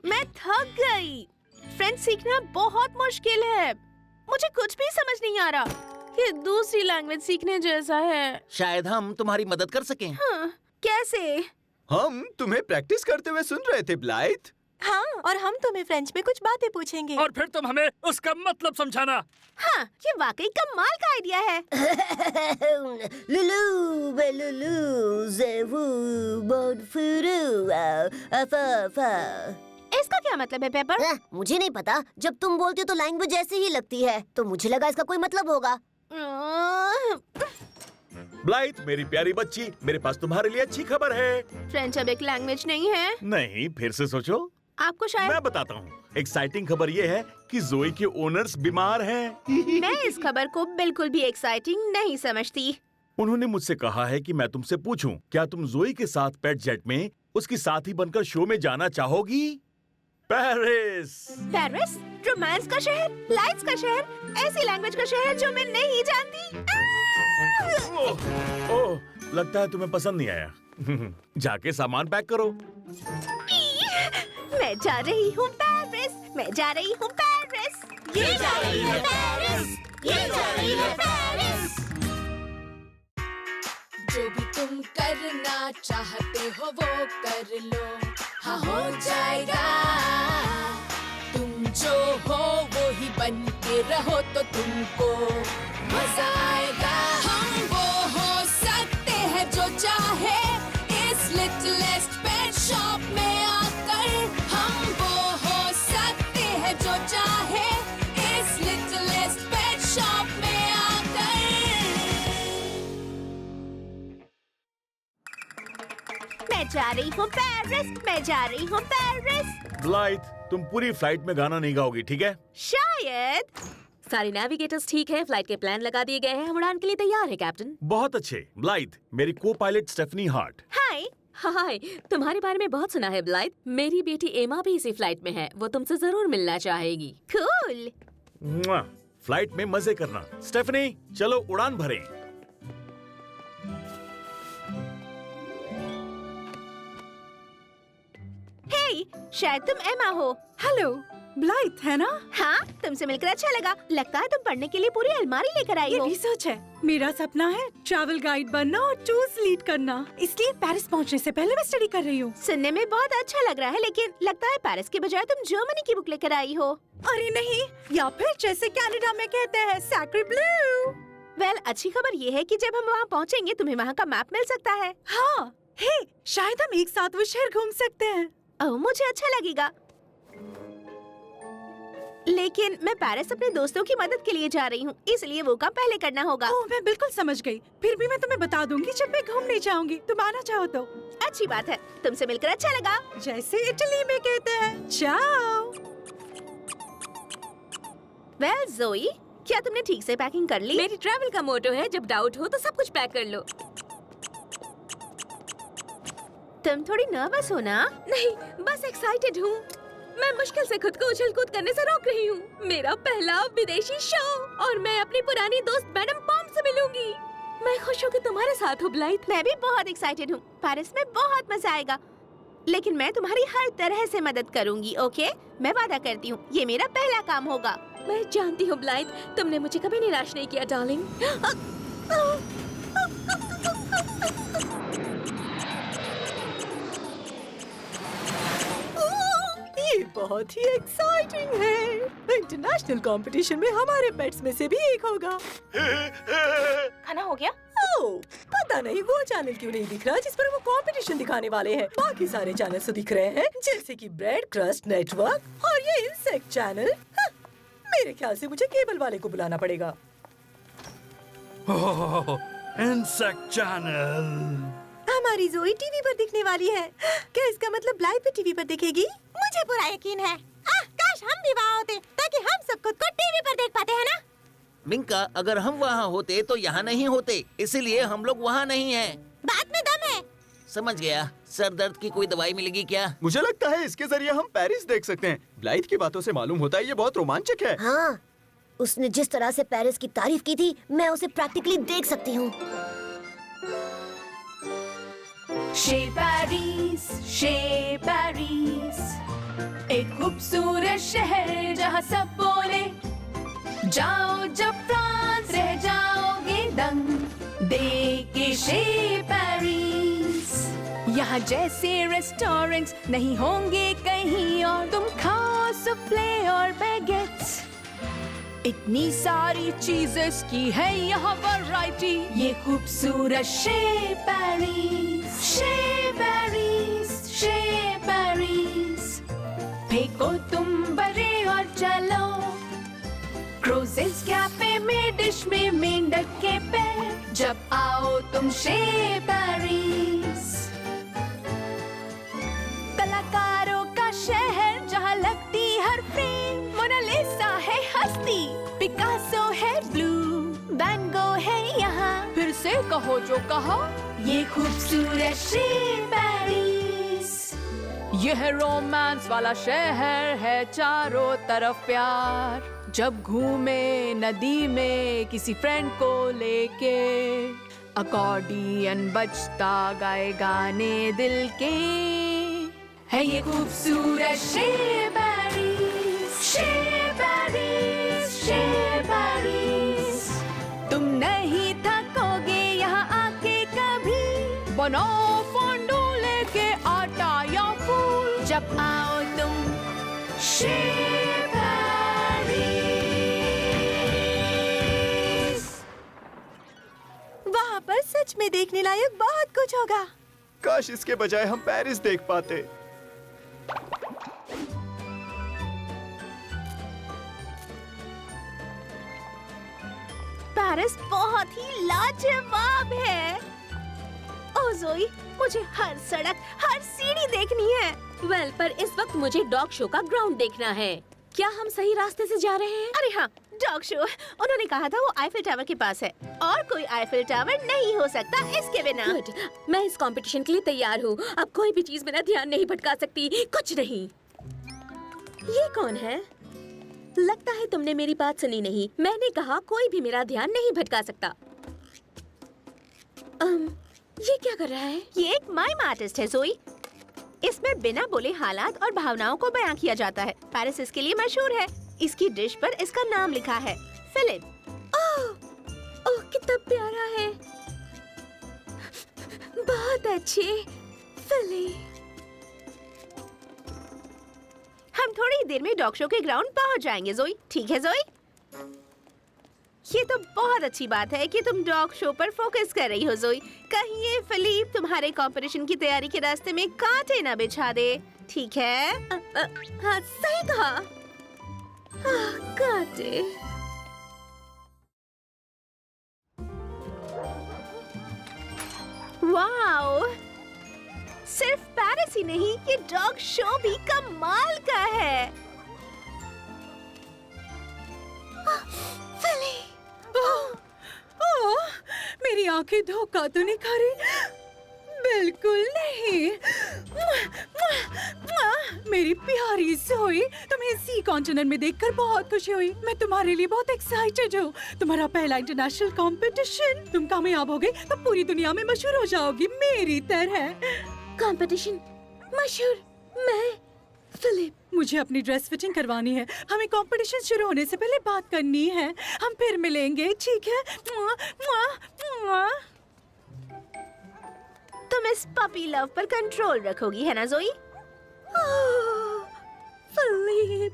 मैं थक गई। फ्रेंच सीखना बहुत मुश्किल है। मुझे कुछ भी समझ नहीं आ रहा। ये दूसरी लैंग्वेज सीखने जैसा है। शायद हम तुम्हारी मदद कर सकें। हाँ, कैसे? हम तुम्हें प्रैक्टिस करते हुए सुन रहे थे ब्लाइथ। हाँ, और हम तुम्हें फ्रेंच में कुछ बातें पूछेंगे। और फिर तुम हमें उसका मतलब समझाना। हाँ, ये वाकई कमाल का आइडिया है। लुलु बेलुलु ज़ेवु बोडफुरु अफाफा। इसका क्या मतलब है पेपर? मुझे नहीं पता। जब तुम बोलती हो तो लैंग्वेज ऐसे ही लगती है, तो मुझे लगा इसका कोई मतलब होगा। ब्लाइथ मेरी प्यारी बच्ची, मेरे पास तुम्हारे लिए अच्छी खबर है। फ्रेंच अब एक लैंग्वेज नहीं है। नहीं, फिर से सोचो। आपको शायद मैं बताता हूँ। एक्साइटिंग खबर ये है कि जोई के ओनर्स बीमार हैं। मैं इस खबर को बिल्कुल भी एक्साइटिंग नहीं समझती। उन्होंने मुझसे कहा है कि मैं तुमसे पूछूं, क्या तुम जोई के साथ पेट जेट में उसकी साथी बनकर शो में जाना चाहोगी? पेरिस। पेरिस? रोमांस का शहर, लाइट्स का शहर, ऐसी लैंग्वेज का शहर जो मैं नहीं जानती। ओह, लगता है तुम्हें पसंद नहीं आया। जाके सामान पैक करो। मैं जा रही हूँ पेरिस, मैं जा रही हूँ पेरिस। ये जा रही है पेरिस, ये जा रही है पेरिस। जो भी तुम करना चाहते हो वो कर लो, हाँ हो जाएगा। तुम जो हो वो ही बन के रहो तो तुमको मजा आएगा। हम वो हो सकते हैं जो चाहे इस लिटिलेस्ट पेट शॉप में आकर। हम वो हो सकते हैं जो चाहे इस लिटिलेस्ट पेट शॉप में आकर। मैं जा रही हूँ पेरिस, मैं जा रही हूँ पेरिस। ब्लाइथ, तुम पूरी फ्लाइट में गाना नहीं गाओगी, ठीक है? शायद। सारे नेविगेटर्स ठीक है, फ्लाइट के प्लान लगा दिए गए हैं, हम उड़ान के लिए तैयार है कैप्टन। बहुत अच्छे। ब्लाइथ, मेरी को पायलट स्टेफनी हार्ट। हाय। हाय, तुम्हारे बारे में बहुत सुना है ब्लाइथ। मेरी बेटी एमा भी इसी फ्लाइट में है, वो तुमसे जरूर मिलना चाहेगी। कूल। मुआ, फ्लाइट में मजे करना। स्टेफनी, चलो उड़ान भरें। हे, शायद तुम एमा हो। हेलो, ब्लाइथ है ना? हाँ, तुमसे मिलकर अच्छा लगा। लगता है तुम पढ़ने के लिए पूरी अलमारी लेकर आई ये हो। रिसर्च है। मेरा सपना है ट्रैवल गाइड बनना और टूर्स लीड करना, इसलिए पेरिस पहुंचने से पहले मैं स्टडी कर रही हूँ। सुनने में बहुत अच्छा लग रहा है, लेकिन लगता है पेरिस के बजाय तुम जर्मनी की बुक लेकर आई हो। अरे नहीं, या फिर जैसे कनाडा में कहते हैं सैक्रे ब्लू। वेल, अच्छी खबर ये है कि जब हम वहाँ पहुँचेंगे तुम्हें वहाँ का मैप मिल सकता है। हाँ, हे, शायद हम एक साथ वो शहर घूम सकते हैं। ओह, मुझे अच्छा लगेगा। लेकिन मैं पेरिस अपने दोस्तों की मदद के लिए जा रही हूँ, इसलिए वो काम पहले करना होगा। ओह, मैं बिल्कुल समझ गई। फिर भी मैं तुम्हें बता दूंगी जब मैं घूमने जाऊंगी। तुम आना चाहो तो। अच्छी बात है, तुमसे मिलकर अच्छा लगा। जैसे इटली में कहते हैं चाओ। वेल जोई, क्या तुमने ठीक से पैकिंग कर ली? मेरी ट्रैवल का मोटो है, जब डाउट हो तो सब कुछ पैक कर लो। तुम थोड़ी नर्वस हो ना? नहीं, बस एक्साइटेड हूँ। मैं मुश्किल से खुद को उछल कूद करने से रोक रही हूँ। मेरा पहला विदेशी शो, और मैं अपनी पुरानी दोस्त मैडम पॉम से मिलूंगी। मैं खुश हूँ कि तुम्हारे साथ हूँ ब्लाइथ। मैं भी बहुत एक्साइटेड हूँ। पेरिस में बहुत मजा आएगा, लेकिन मैं तुम्हारी हर तरह से मदद करूँगी। ओके, मैं वादा करती हूँ, ये मेरा पहला काम होगा। मैं जानती हूँ ब्लाइथ, तुमने मुझे कभी निराश नहीं किया डार्लिंग। ये बहुत ही एक्साइटिंग है। इंटरनेशनल कंपटीशन में हमारे पेट्स में से भी एक होगा। खाना हो गया? ओह, पता नहीं वो चैनल क्यों नहीं दिख रहा जिस पर वो कंपटीशन दिखाने वाले हैं। बाकी सारे चैनल तो दिख रहे हैं, जैसे कि ब्रेड क्रस्ट नेटवर्क और ये इंसेक्ट चैनल। मेरे ख्याल से मुझे केबल वाले को बुलाना पड़ेगा। Insect channel. हमारी जोई टीवी पर दिखने वाली है। क्या इसका मतलब ब्लाइथ भी टीवी पर दिखेगी? मुझे पूरा यकीन है। काश हम भी वहाँ होते ताकि हम सब खुद को टीवी पर देख पाते, है ना? मिंका, अगर हम वहाँ होते तो यहाँ नहीं होते, इसीलिए हम लोग वहाँ नहीं हैं। बात में दम है। समझ गया। सर दर्द की कोई दवाई मिलेगी क्या? मुझे लगता है इसके जरिए हम पेरिस देख सकते हैं। ब्लाइथ की बातों से मालूम होता है ये बहुत रोमांचक है। हाँ, उसने जिस तरह से पेरिस की तारीफ की थी, मैं उसे प्रैक्टिकली देख सकती हूँ। Chez Paris, एक खूबसूरत शहर जहाँ सब बोले जाओ जब फ्रांस रह जाओगे दंग देखे शे पेरिस। यहाँ जैसे रेस्टोरेंट्स नहीं होंगे कहीं और, तुम खाओ सूफ्ले और बैगेट्स। इतनी सारी चीजें की है यहाँ वैरायटी, ये खूबसूरत शे पेरिस, शे पेरिस, शे पेरिस। फेंको तुम बड़े और चलो क्रोजेस कैफे में डिश में मेंढक के पैर, जब आओ तुम शे पेरिस। कलाकारों का शहर जहाँ लगती हर फ्रेम, मोनालिसा है हस्ती, पिकासो है ब्लू, वैन गो है यहाँ। फिर से कहो जो कहा, ये खूबसूरत शे पेरिस। यह रोमांस वाला शहर है, चारों तरफ प्यार। जब घूमे नदी में किसी फ्रेंड को लेके, अकॉर्डियन बजता गाए गाने दिल के। है ये खूबसूरत शे पेरिस, शे पेरिस, शे पेरिस। तुम नहीं थकोगे यहाँ आके कभी, बनो फोंडू लेके आटा या फूल, जब आओ तुम शे वहाँ पर सच में देखने लायक बहुत कुछ होगा। काश इसके बजाय हम पेरिस देख पाते। पेरिस बहुत ही लाजवाब है। ओ जोई, मुझे हर सड़क, हर सीढ़ी देखनी है। वेल, पर इस वक्त मुझे डॉग शो का ग्राउंड देखना है। क्या हम सही रास्ते से जा रहे हैं? अरे हाँ, डॉग शो। उन्होंने कहा था वो आईफिल टावर के पास है, और कोई आईफिल टावर नहीं हो सकता इसके बिना। गुड, मैं इस कंपटीशन के लिए तैयार हूँ। अब कोई भी चीज मेरा ध्यान नहीं भटका सकती, कुछ नहीं। ये कौन है? लगता है तुमने मेरी बात सुनी नहीं। मैंने कहा कोई भी मेरा ध्यान नहीं भटका सकता। ये क्या कर रहा है? ये एक माइम आर्टिस्ट है जोई। इसमें बिना बोले हालात और भावनाओं को बयां किया जाता है। पेरिस इसके लिए मशहूर है। इसकी डिश पर इसका नाम लिखा है, फिलिप। ओह, कितना प्यारा है। बहुत अच्छे, फिलिप। हम थोड़ी देर में डॉग शो के ग्राउंड पहुंच जाएंगे जोई। ठीक है जोई? ये तो बहुत अच्छी बात है कि तुम डॉग शो पर फोकस कर रही हो जोई। कहीं ये फिलिप तुम्हारे कंपटीशन की तैयारी के रास्ते में कांटे ना बिछा दे। ठीक है? हाँ, सही कहा। कांटे। वाओ! सिर्फ पेरिस ही नहीं, ये डॉग शो भी कमाल का है। मेरी आंखें धोखा तो नहीं खा रही? बिल्कुल नहीं। मेरी प्यारी जोई, तुम्हें सी कॉन्टिनेंट में देखकर बहुत खुशी हुई। मैं तुम्हारे लिए बहुत एक्साइटेड हूँ। तुम्हारा पहला इंटरनेशनल कंपटीशन, तुम कामयाब हो गई तो पूरी दुनिया में मशहूर हो जाओगी मेरी तरह। कंपटीशन? मशहूर? मैं? फिलिप, मुझे अपनी ड्रेस फिटिंग करवानी है। हमें कंपटीशन शुरू होने से पहले बात करनी है। हम फिर मिलेंगे, ठीक है? मुआ, मुआ, मुआ। तुम इस पपी लव पर कंट्रोल रखोगी, है ना जोई? फिलिप।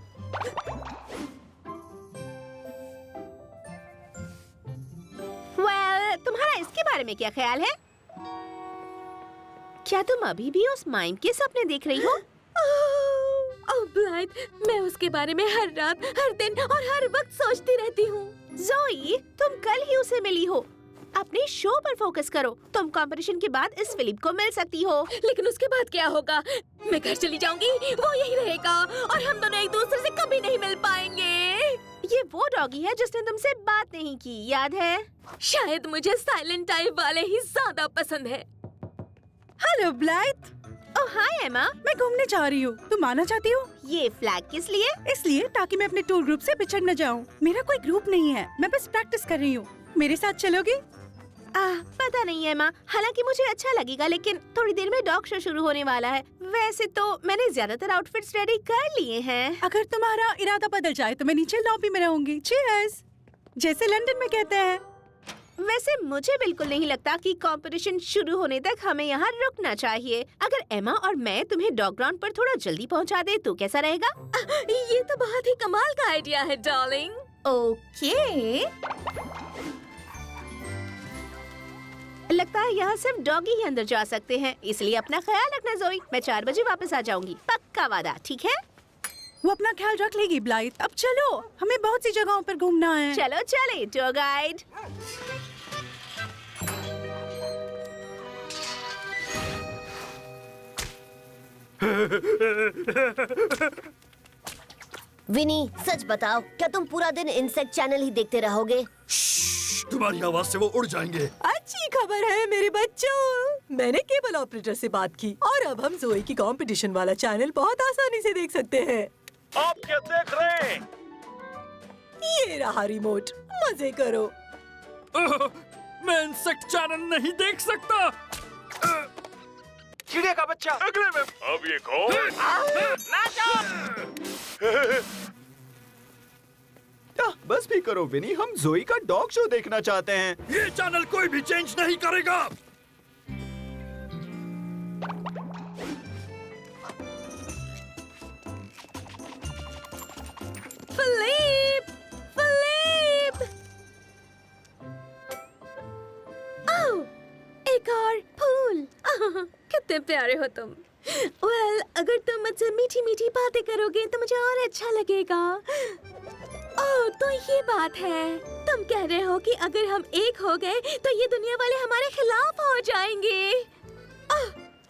वेल, तुम्हारा इसके बारे में क्या ख्याल है? क्या तुम अभी भी उस माइम के सपने देख रही हो? ओह ब्लाइथ, मैं उसके बारे में हर रात, हर दिन और हर वक्त सोचती रहती हूँ। जोई, तुम कल ही उसे मिली हो। अपने शो पर फोकस करो। तुम कंपटीशन के बाद इस फिलिप को मिल सकती हो। लेकिन उसके बाद क्या होगा? मैं घर चली जाऊंगी, वो यही रहेगा और हम दोनों एक दूसरे से कभी नहीं मिल पाएंगे। ये वो डॉगी है जिसने तुमसे बात नहीं की, याद है? शायद मुझे साइलेंट टाइप वाले ही ज्यादा पसंद है। Hello blithe. ओह हाय एमा। मैं घूमने जा रही हूँ, तुम आना चाहती हो? ये फ्लैग किस लिए? इसलिए ताकि मैं अपने टूर ग्रुप से बिछड़ न जाऊँ। मेरा कोई ग्रुप नहीं है, मैं बस प्रैक्टिस कर रही हूँ। मेरे साथ चलोगी? पता नहीं है माँ, हालांकि मुझे अच्छा लगेगा, लेकिन थोड़ी देर में डॉग शो शुरू होने वाला है। वैसे तो मैंने ज्यादातर आउटफिट्स रेडी कर लिए हैं। अगर तुम्हारा इरादा बदल जाए तो मैं नीचे लॉबी में रहूंगी। चीयर्स, जैसे लंदन में कहते हैं। वैसे मुझे बिल्कुल नहीं लगता कि कंपटीशन शुरू होने तक हमें यहाँ रुकना चाहिए। अगर एमा और मैं तुम्हें डॉग ग्राउंड पर थोड़ा जल्दी पहुँचा दे तो कैसा रहेगा? ये तो बहुत ही कमाल का आइडिया है डार्लिंग। ओके। लगता है यहाँ सिर्फ डॉगी ही अंदर जा सकते हैं, इसलिए अपना ख्याल रखना जोई। मैं 4 बजे वापस आ जाऊंगी, पक्का वादा, ठीक है? वो अपना ख्याल रख लेगी ब्लाइथ। अब चलो, हमें बहुत सी जगहों पर घूमना है। चलो चले टूर गाइड। विनी, सच बताओ, क्या तुम पूरा दिन इंसेक्ट चैनल ही देखते रहोगे? तुम्हारी आवाज से वो उड़ जाएंगे। अच्छी खबर है मेरे बच्चों, मैंने केबल ऑपरेटर से बात की और अब हम जोई की कंपटीशन वाला चैनल बहुत आसानी से देख सकते हैं। आप क्या देख रहे हैं? ये रहा रिमोट, मजे करो। मैं इंसेक्ट चैनल नहीं देख सकता। चिड़िया का बच्चा अगले में। अब ये कौन? बस भी करो विनी, हम जोई का डॉग शो देखना चाहते हैं। ये चैनल कोई भी चेंज नहीं करेगा। Philip, Philip! ओह, एक और फूल। कितने प्यारे हो तुम। वेल, अगर तुम मुझसे मीठी मीठी बातें करोगे तो मुझे और अच्छा लगेगा। ओह, तो ये बात है। तुम कह रहे हो कि अगर हम एक हो गए तो ये दुनिया वाले हमारे खिलाफ हो जाएंगे।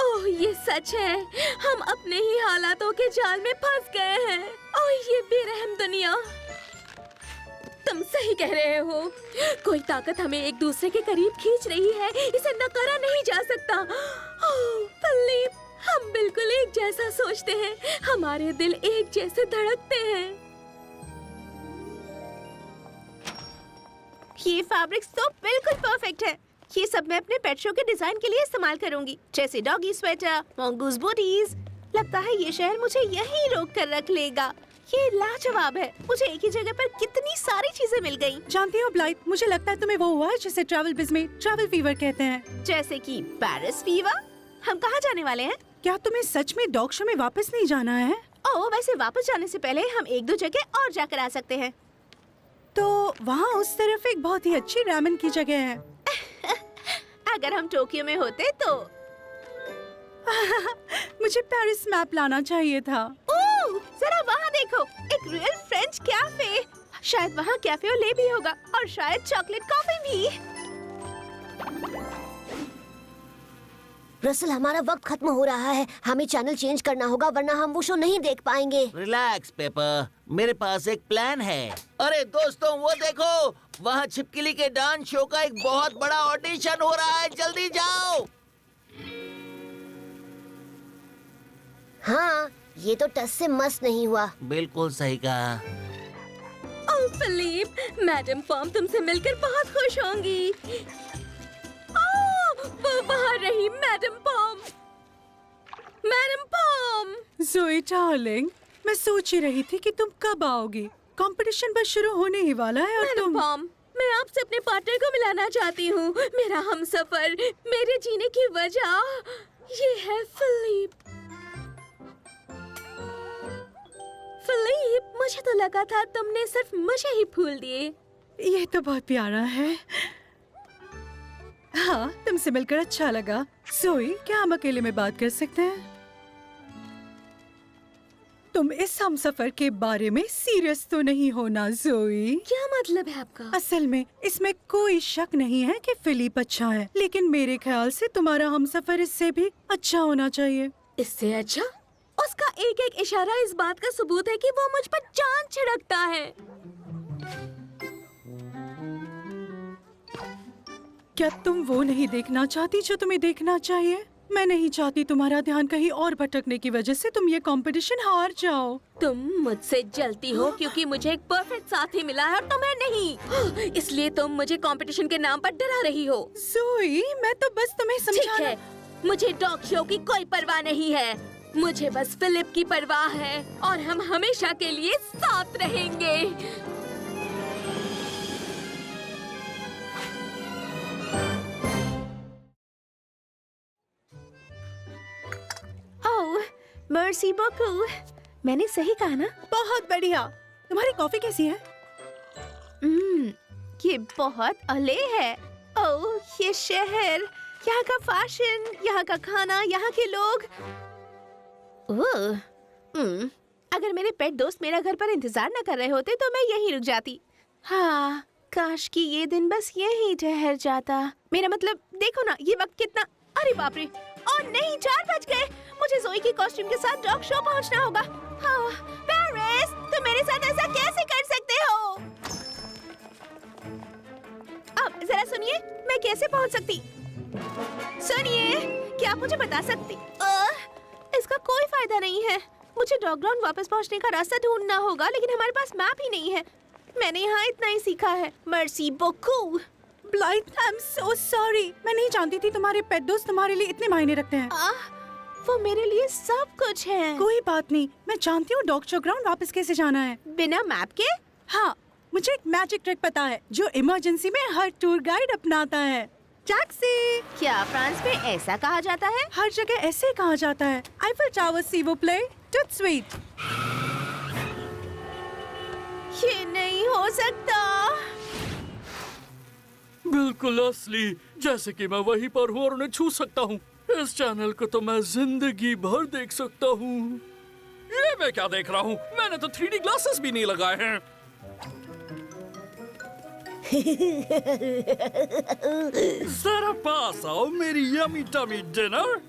ओह, ये सच है। हम अपने ही हालातों के जाल में फंस गए हैं। ओह, ये बेरहम दुनिया। तुम सही कह रहे हो। कोई ताकत हमें एक दूसरे के करीब खींच रही है, इसे नकारा नहीं जा सकता। ओह, फिलिप, हम बिल्कुल एक जैसा सोचते हैं, हमारे दिल एक जैसे धड़कते हैं। ये फैब्रिक्स तो बिल्कुल परफेक्ट है। ये सब मैं अपने पेट शो के डिजाइन के लिए इस्तेमाल करूंगी, जैसे डॉगी स्वेटर, मंगूस बूटीज। लगता है ये शहर मुझे यहीं रोक कर रख लेगा। ये लाजवाब है। मुझे एक ही जगह पर कितनी सारी चीजें मिल गयी। जानती हो ब्लाइथ, मुझे लगता है तुम्हें वो हुआ है जिसे ट्रैवल बिज में ट्रैवल फीवर कहते हैं। जैसे कि पेरिस फीवर। हम कहाँ जाने वाले हैं? क्या तुम्हें सच में डॉग शो में वापस नहीं जाना है? ओह, वैसे वापस जाने से पहले हम 1-2 जगह और जाकर आ सकते हैं। तो वहाँ उस तरफ एक बहुत ही अच्छी रामेन की जगह है। अगर हम टोक्यो में होते तो। मुझे पेरिस मैप लाना चाहिए था। ओह, जरा वहाँ देखो, एक रियल फ्रेंच कैफे। शायद वहाँ कैफे और ले भी होगा, और शायद चॉकलेट कॉफी भी। रसल, हमारा वक्त खत्म हो रहा है, हमें चैनल चेंज करना होगा वरना हम वो शो नहीं देख पाएंगे। रिलैक्स पेपर, मेरे पास एक प्लान है। अरे दोस्तों, वो देखो, वहाँ छिपकली के डांस शो का एक बहुत बड़ा ऑडिशन हो रहा है, जल्दी जाओ। हाँ, ये तो टस से मस नहीं हुआ। बिल्कुल सही कहा। ओह फिलिप, मैडम पॉम तुमसे मिलकर बहुत खुश होंगी। ओह, वो बाहर रही मैडम पॉम। मैडम पॉम! जोई डार्लिंग, मैं सोच ही रही थी कि तुम कब आओगी। कंपटीशन बस शुरू होने ही वाला है और मैडम तुम। पॉम, मैं आपसे अपने पार्टनर को मिलाना चाहती हूँ। मेरा हमसफर, मेरे जीने की वजह, ये है फिलिप। फिलिप, मुझे तो लगा था तुमने सिर्फ मुझे ही फूल दिए। ये तो बहुत प्यारा है। हाँ, तुमसे मिलकर अच्छा लगा। जोई, क्या हम अकेले में बात कर सकते हैं? तुम इस हमसफर के बारे में सीरियस तो नहीं हो ना जोई? क्या मतलब है आपका? असल में इसमें कोई शक नहीं है कि फिलिप अच्छा है, लेकिन मेरे ख्याल से तुम्हारा हमसफर इससे भी अच्छा होना चाहिए। इससे अच्छा? उसका एक एक इशारा इस बात का सबूत है कि वो मुझ पर जान छिड़कता है। क्या तुम वो नहीं देखना चाहती जो तुम्हें देखना चाहिए? मैं नहीं चाहती तुम्हारा ध्यान कहीं और भटकने की वजह से तुम ये कंपटीशन हार जाओ। तुम मुझसे जलती हो क्योंकि मुझे एक परफेक्ट साथी मिला है और तुम्हें नहीं। इसलिए तुम मुझे कंपटीशन के नाम पर डरा रही हो। जोई, मैं तो बस तुम्हें ठीक समझा। है, मुझे डॉग शो की कोई परवाह नहीं है। मुझे बस फिलिप की परवाह है और हम हमेशा के लिए साथ रहेंगे। ओह, मर्सी बोकू। मैंने सही कहा ना? बहुत बढ़िया। तुम्हारी कॉफी कैसी है? ये बहुत अले है। ओह, ये शहर, यहाँ का फैशन, यहाँ का खाना, यहाँ के लोग। ओह, अगर मेरे पेट दोस्त मेरा घर पर इंतजार न कर रहे होते तो मैं यहीं रुक जाती। हाँ, काश कि ये दिन बस यहीं ठहर जाता। मेरा मतलब, देखो ना, ये वक्त कितना। अरे बाप रे! और नहीं, 4 बज गए। मुझे जोई की कॉस्ट्यूम के साथ डॉग शो पहुंचना होगा। हाँ, पेरिस, तुम मेरे साथ ऐसा कैसे कर सकते हो? अब जरा सुनिए, मैं कैसे पहुंच सकती? सुनिए, क्या आप मुझे बता सकती? इसका कोई फायदा नहीं है। मुझे डॉग ग्राउंड वापस पहुंचने का रास्ता ढूंढना होगा, लेकिन हमारे पास मैप ही नहीं है। मैंने यहाँ इतना ही सीखा है। मर्सी बोकू। Blythe, I am so sorry. मैं नहीं जानती थी तुम्हारे पेट दोस्त तुम्हारे लिए इतने मायने रखते हैं। वो मेरे लिए सब कुछ है। कोई बात नहीं, मैं जानती हूँ डॉग शो ग्राउंड वापस कैसे जाना है। बिना मैप के? हाँ, मुझे एक मैजिक ट्रिक पता है जो इमरजेंसी में हर टूर गाइड अपनाता है। टैक्सी! क्या फ्रांस में ऐसा कहा जाता है? हर जगह ऐसे कहा जाता है। आईफिल टावर, सी वो प्ले, टूट स्वीट। ये नहीं हो सकता। बिल्कुल असली, जैसे कि मैं वहीं पर हूँ और उन्हें छू सकता हूँ। इस चैनल को तो मैं जिंदगी भर देख सकता हूँ। ये मैं क्या देख रहा हूँ? मैंने तो 3D ग्लासेस भी नहीं लगाए हैं। जरा पास आओ मेरी यमी टमी डिनर।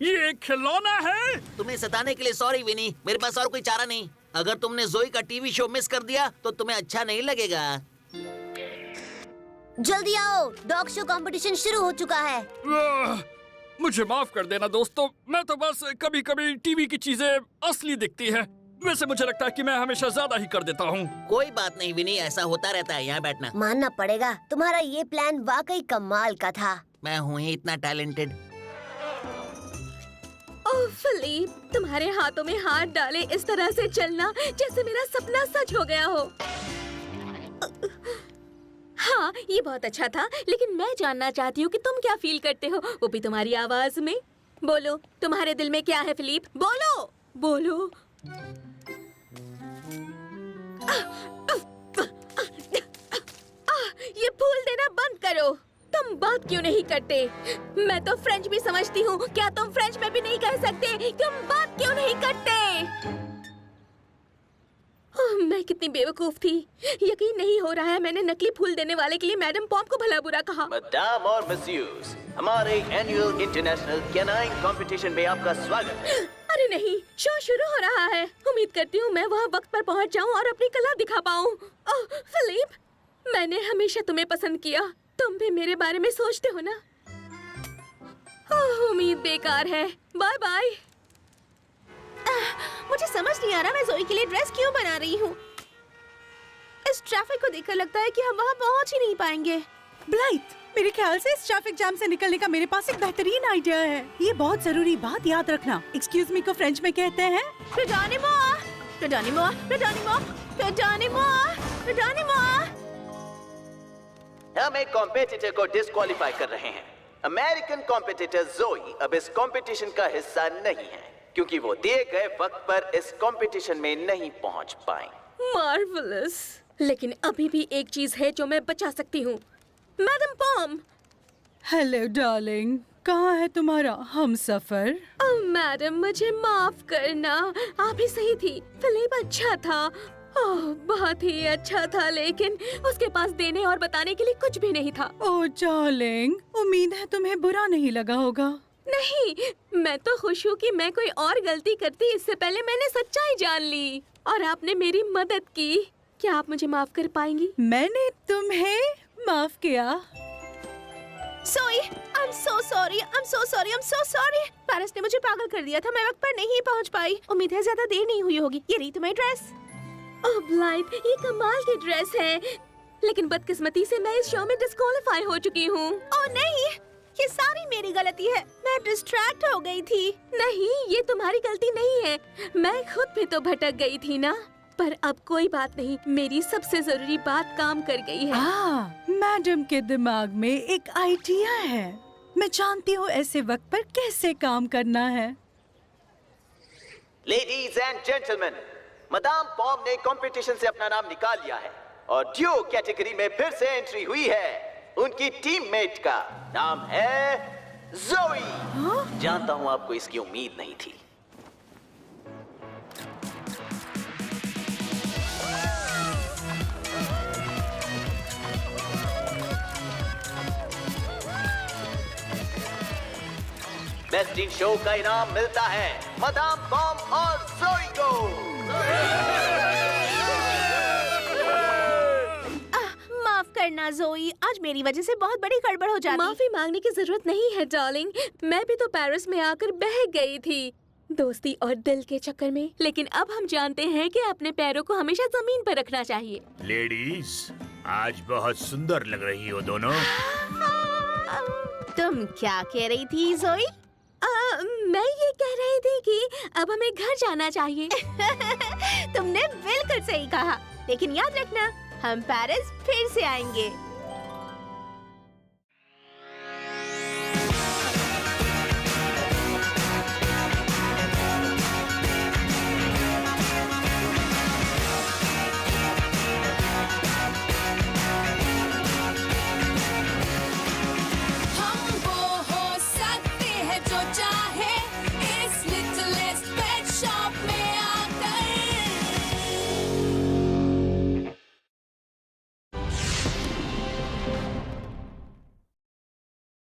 ये खिलौना है। तुम्हें सताने के लिए सॉरी विनी, मेरे पास और कोई चारा नहीं। अगर तुमने जोई का टीवी शो मिस कर दिया तो तुम्हें अच्छा नहीं लगेगा। जल्दी आओ, डॉग शो कंपटीशन शुरू हो चुका है। मुझे माफ कर देना दोस्तों, मैं तो बस कभी कभी टीवी की चीजें असली दिखती हैं। वैसे मुझे लगता है कि मैं हमेशा ज्यादा ही कर देता हूँ। कोई बात नहीं विनी, ऐसा होता रहता है। यहाँ बैठना। मानना पड़ेगा, तुम्हारा ये प्लान वाकई कमाल का था। मैं हूँ ही इतना टैलेंटेड। ओह फिलिप, तुम्हारे हाथों में हाथ डाले इस तरह से चलना जैसे मेरा सपना सच हो गया हो। हाँ, ये बहुत अच्छा था, लेकिन मैं जानना चाहती हूँ कि तुम क्या फील करते हो, वो भी तुम्हारी आवाज में। बोलो, तुम्हारे दिल में क्या है फिलिप? बोलो, बोलो। ये फूल देना बंद करो। तुम बात क्यों नहीं करते? मैं तो फ्रेंच भी समझती हूँ, क्या तुम फ्रेंच में भी नहीं कह सकते? तुम बात क्यों नहीं करते? मैं कितनी बेवकूफ थी। यकीन नहीं हो रहा है, मैंने नकली फूल देने वाले के लिए मैडम पॉम को भला बुरा कहा। मैडम और मिस्यूस, हमारे एनुअल इंटरनेशनल कैनाइन कंपटीशन में आपका स्वागत है। अरे नहीं, शो शुरू हो रहा है। उम्मीद करती हूँ मैं वहाँ वक्त पर पहुँच जाऊँ और अपनी कला दिखा पाऊँ। ओह फिलिप, मैंने हमेशा तुम्हें पसंद किया। तुम भी मेरे बारे में सोचते हो ना? ओह, उम्मीद बेकार है। Bye bye. मुझे समझ नहीं आ रहा मैं जोई के लिए ड्रेस क्यों बना रही हूँ। इस ट्रैफिक को देखकर लगता है कि हम वहाँ पहुँच ही नहीं पाएंगे। ब्लाइथ, मेरे ख्याल से इस ट्रैफिक जाम से निकलने का मेरे पास एक बेहतरीन आइडिया है। ये बहुत जरूरी बात याद रखना। एक्सक्यूज मी को फ्रेंच में कहते हैं Pardonnez-moi, pardonnez-moi, pardonnez-moi, pardonnez-moi, pardonnez-moi। हम एक कॉम्पिटिटर को डिस्क्वालीफाई कर रहे हैं। अमेरिकन कॉम्पिटिटर जोई अब इस कंपटीशन का हिस्सा नहीं है, क्योंकि वो दिए गए वक्त पर इस कंपटीशन में नहीं पहुंच पाए। मार्वलस। लेकिन अभी भी एक चीज है जो मैं बचा सकती हूँ। मैडम पॉम। हेलो डार्लिंग, कहाँ है तुम्हारा हमसफर? ओह मैडम, मुझे माफ करना, आप ही सही थी। फिलिप अच्छा था, ओह बहुत ही अच्छा था, लेकिन उसके पास देने और बताने के लिए कुछ भी नहीं था। ओह डार्लिंग, उम्मीद है तुम्हें बुरा नहीं लगा होगा। नहीं, मैं तो खुश हूँ कि मैं कोई और गलती करती इससे पहले मैंने सच्चाई जान ली। और आपने मेरी मदद की। क्या आप मुझे माफ कर पाएंगी? मैंने तुम्हें माफ किया। Zoe, I'm so sorry, I'm so sorry, I'm so sorry. Paris ने मुझे पागल कर दिया था, मैं वक्त पर नहीं पहुंच पाई। उम्मीद है ज्यादा देर नहीं हुई होगी। ये रही तुम्हारी ड्रेस। ओह ब्लाइथ, ये कमाल की ड्रेस है, लेकिन बदकिस्मती से मैं इस शो में डिस्क्वालीफाई हो चुकी हूँ। ओह नहीं, ये सारी मेरी गलती है। मैं डिस्ट्रैक्ट हो गई थी। नहीं, ये तुम्हारी गलती नहीं है, मैं खुद भी तो भटक गई थी ना। पर अब कोई बात नहीं, मेरी सबसे जरूरी बात काम कर गई है। मैडम के दिमाग में एक आइडिया है। मैं जानती हूँ ऐसे वक्त पर कैसे काम करना है। लेडीज एंड जेंटलमैन, मदाम पॉम ने कंपटीशन से अपना नाम निकाल लिया है और ड्यू कैटेगरी में फिर से एंट्री हुई है। उनकी टीममेट का नाम है जोई। जानता हूँ आपको इसकी उम्मीद नहीं थी। बेस्ट इन शो का इनाम मिलता है मदाम पॉम और जोई को। माफ करना जोई, आज मेरी वजह से बहुत बड़ी गड़बड़ हो जाती। माफी मांगने की जरूरत नहीं है डार्लिंग, मैं भी तो पेरिस में आकर बह गई थी दोस्ती और दिल के चक्कर में। लेकिन अब हम जानते हैं कि अपने पैरों को हमेशा जमीन पर रखना चाहिए। लेडीज, आज बहुत सुंदर लग रही हो दोनों। तुम क्या कह रही थी जोई? मैं ये कह रही थी कि अब हमें घर जाना चाहिए। तुमने बिल्कुल सही कहा, लेकिन याद रखना हम पेरिस फिर से आएंगे।